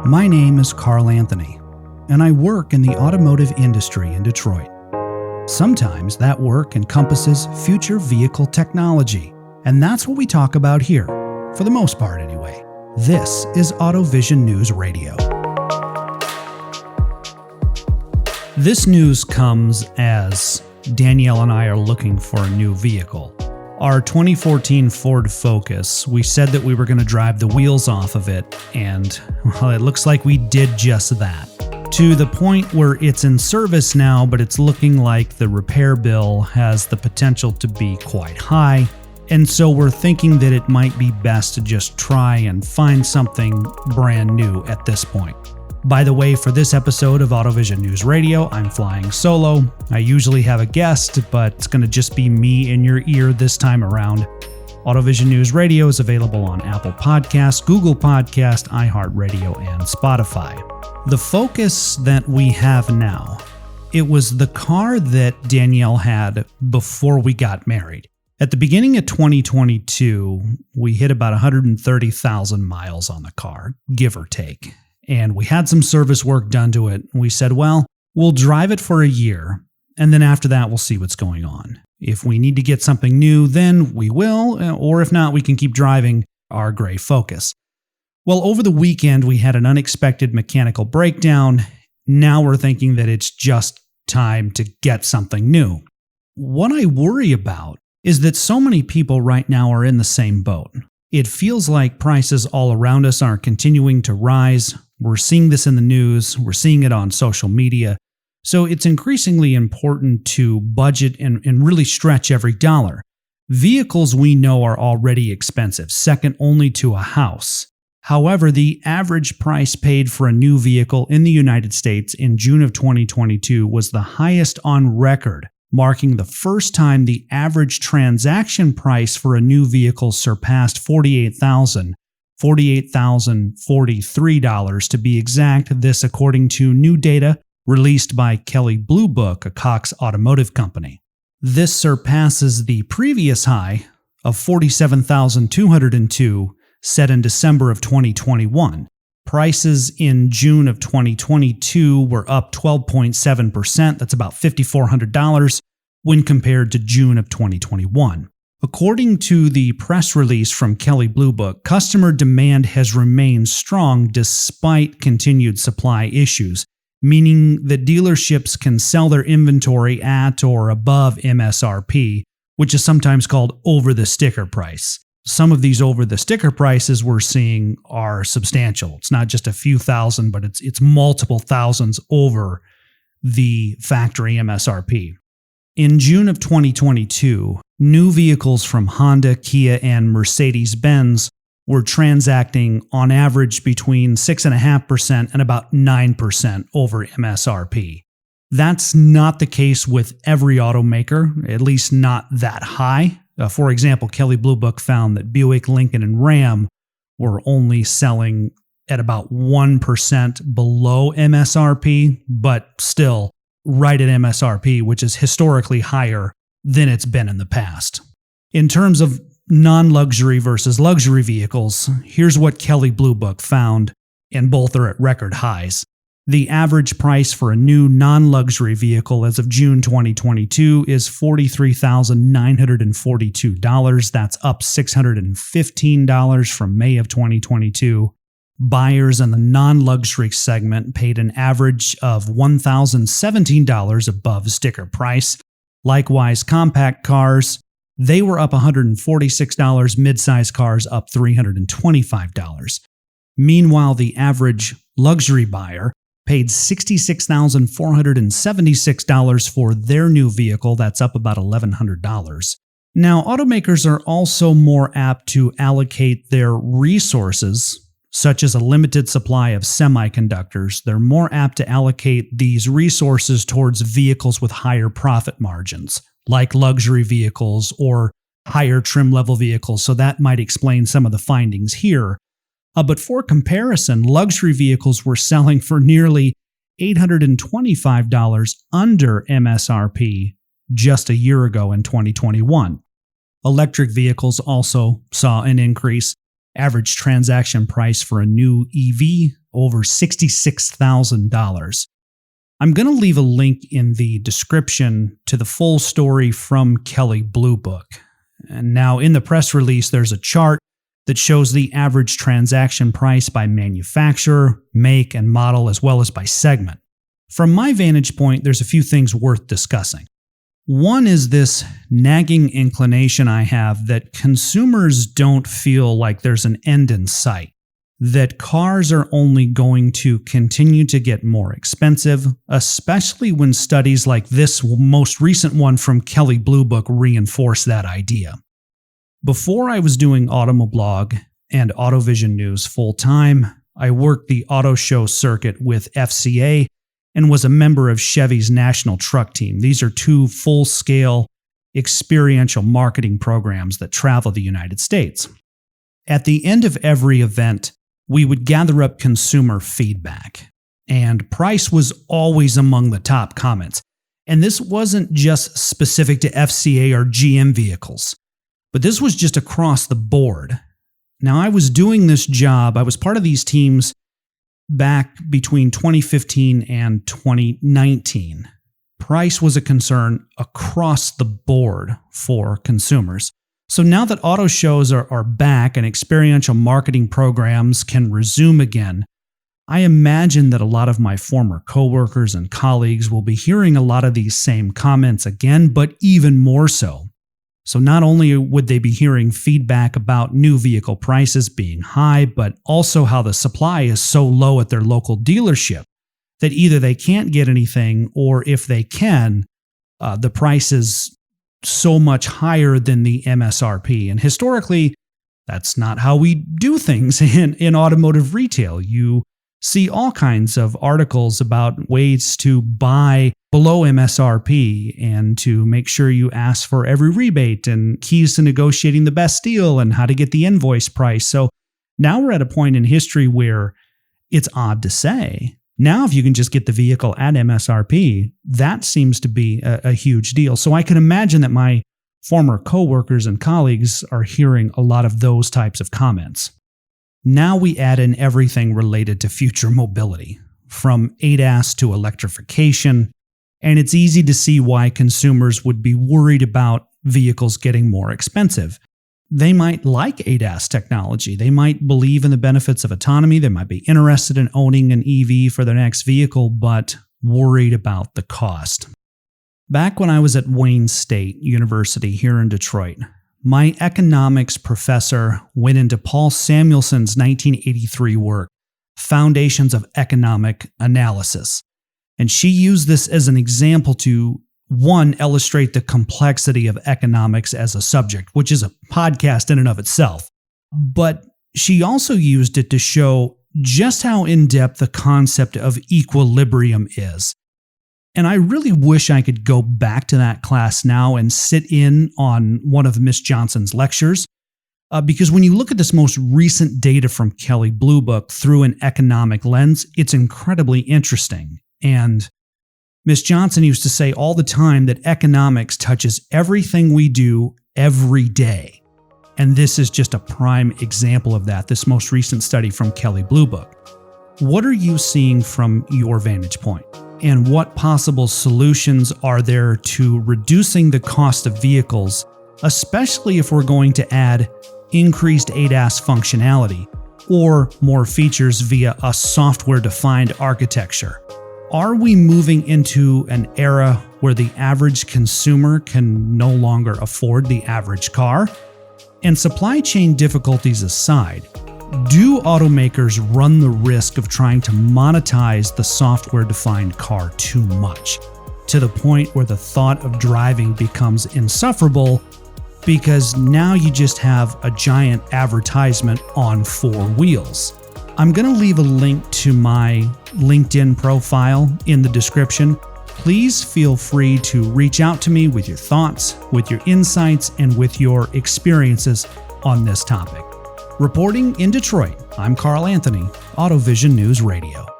My name is Carl Anthony, and I work in the automotive industry in Detroit. Sometimes that work encompasses future vehicle technology, and that's what we talk about here, for the most part anyway. This is AutoVision News Radio. This news comes as Danielle and I are looking for a new vehicle. Our 2014 Ford Focus, we said that we were going to drive the wheels off of it, and well, it looks like we did just that. To the point where it's in service now, but it's looking like the repair bill has the potential to be quite high, and so we're thinking that it might be best to just try and find something brand new at this point. By the way, for this episode of AutoVision News Radio, I'm flying solo. I usually have a guest, but it's going to just be me in your ear this time around. AutoVision News Radio is available on Apple Podcasts, Google Podcasts, iHeartRadio, and Spotify. The Focus that we have now, it was the car that Danielle had before we got married. At the beginning of 2022, we hit about 130,000 miles on the car, give or take. And we had some service work done to it. We said, well, we'll drive it for a year, and then after that, we'll see what's going on. If we need to get something new, then we will, or if not, we can keep driving our gray Focus. Well, over the weekend, we had an unexpected mechanical breakdown. Now we're thinking that it's just time to get something new. What I worry about is that so many people right now are in the same boat. It feels like prices all around us are continuing to rise. We're seeing this in the news. We're seeing it on social media. So it's increasingly important to budget and really stretch every dollar. Vehicles we know are already expensive, second only to a house. However, the average price paid for a new vehicle in the United States in June of 2022 was the highest on record, marking the first time the average transaction price for a new vehicle surpassed $48,043 to be exact, this according to new data released by Kelley Blue Book, a Cox automotive company. This surpasses the previous high of $47,202 set in December of 2021. Prices in June of 2022 were up 12.7%, that's about $5,400 when compared to June of 2021. According to the press release from Kelley Blue Book, customer demand has remained strong despite continued supply issues, meaning that dealerships can sell their inventory at or above MSRP, which is sometimes called over the sticker price. Some of these over the sticker prices we're seeing are substantial. It's not just a few thousand, but it's multiple thousands over the factory MSRP. In June of 2022, new vehicles from Honda, Kia, and Mercedes-Benz were transacting on average between 6.5% and about 9% over MSRP. That's not the case with every automaker, at least not that high. For example, Kelley Blue Book found that Buick, Lincoln, and Ram were only selling at about 1% below MSRP, but still right at MSRP, which is historically higher than it's been in the past. In terms of non-luxury versus luxury vehicles, here's what Kelley Blue Book found, and both are at record highs. The average price for a new non-luxury vehicle as of June 2022 is $43,942. That's up $615 from May of 2022. Buyers in the non-luxury segment paid an average of $1,017 above sticker price. Likewise, compact cars, they were up $146, midsize cars up $325. Meanwhile, the average luxury buyer paid $66,476 for their new vehicle. That's up about $1,100. Now, automakers are also more apt to allocate their resources, such as a limited supply of semiconductors. They're more apt to allocate these resources towards vehicles with higher profit margins, like luxury vehicles or higher trim level vehicles. So that might explain some of the findings here. But for comparison, luxury vehicles were selling for nearly $825 under MSRP just a year ago in 2021. Electric vehicles also saw an increase. Average transaction price for a new EV over $66,000. I'm going to leave a link in the description to the full story from Kelley Blue Book. And now in the press release, there's a chart that shows the average transaction price by manufacturer, make, and model, as well as by segment. From my vantage point, there's a few things worth discussing. One is this nagging inclination I have that consumers don't feel like there's an end in sight, that cars are only going to continue to get more expensive, especially when studies like this most recent one from Kelley Blue Book reinforce that idea. Before I was doing Automoblog and AutoVision News full-time, I worked the auto show circuit with FCA and was a member of Chevy's national truck team. These are two full-scale experiential marketing programs that travel the United States. At the end of every event, we would gather up consumer feedback, and price was always among the top comments. And this wasn't just specific to FCA or GM vehicles, but this was just across the board. Now, I was doing this job, I was part of these teams back between 2015 and 2019. Price was a concern across the board for consumers. So now that auto shows are back and experiential marketing programs can resume again, I imagine that a lot of my former coworkers and colleagues will be hearing a lot of these same comments again, but even more so. So not only would they be hearing feedback about new vehicle prices being high, but also how the supply is so low at their local dealership that either they can't get anything, or if they can, the price is so much higher than the MSRP. And historically, that's not how we do things in automotive retail. You see all kinds of articles about ways to buy below MSRP and to make sure you ask for every rebate and keys to negotiating the best deal and how to get the invoice price. So now we're at a point in history where it's odd to say. Now, if you can just get the vehicle at MSRP, that seems to be a huge deal. So I can imagine that my former coworkers and colleagues are hearing a lot of those types of comments. Now we add in everything related to future mobility, from ADAS to electrification, and it's easy to see why consumers would be worried about vehicles getting more expensive. They might like ADAS technology. They might believe in the benefits of autonomy. They might be interested in owning an EV for their next vehicle, but worried about the cost. Back when I was at Wayne State University here in Detroit, my economics professor went into Paul Samuelson's 1983 work, Foundations of Economic Analysis. And she used this as an example to, one, illustrate the complexity of economics as a subject, which is a podcast in and of itself. But she also used it to show just how in-depth the concept of equilibrium is. And I really wish I could go back to that class now and sit in on one of Miss Johnson's lectures, because when you look at this most recent data from Kelley Blue Book through an economic lens, it's incredibly interesting. And Miss Johnson used to say all the time that economics touches everything we do every day. And this is just a prime example of that, this most recent study from Kelley Blue Book. What are you seeing from your vantage point? And what possible solutions are there to reducing the cost of vehicles, especially if we're going to add increased ADAS functionality or more features via a software-defined architecture? Are we moving into an era where the average consumer can no longer afford the average car? And supply chain difficulties aside, do automakers run the risk of trying to monetize the software-defined car too much, to the point where the thought of driving becomes insufferable because now you just have a giant advertisement on four wheels? I'm going to leave a link to my LinkedIn profile in the description. Please feel free to reach out to me with your thoughts, with your insights, and with your experiences on this topic. Reporting in Detroit, I'm Carl Anthony, AutoVision News Radio.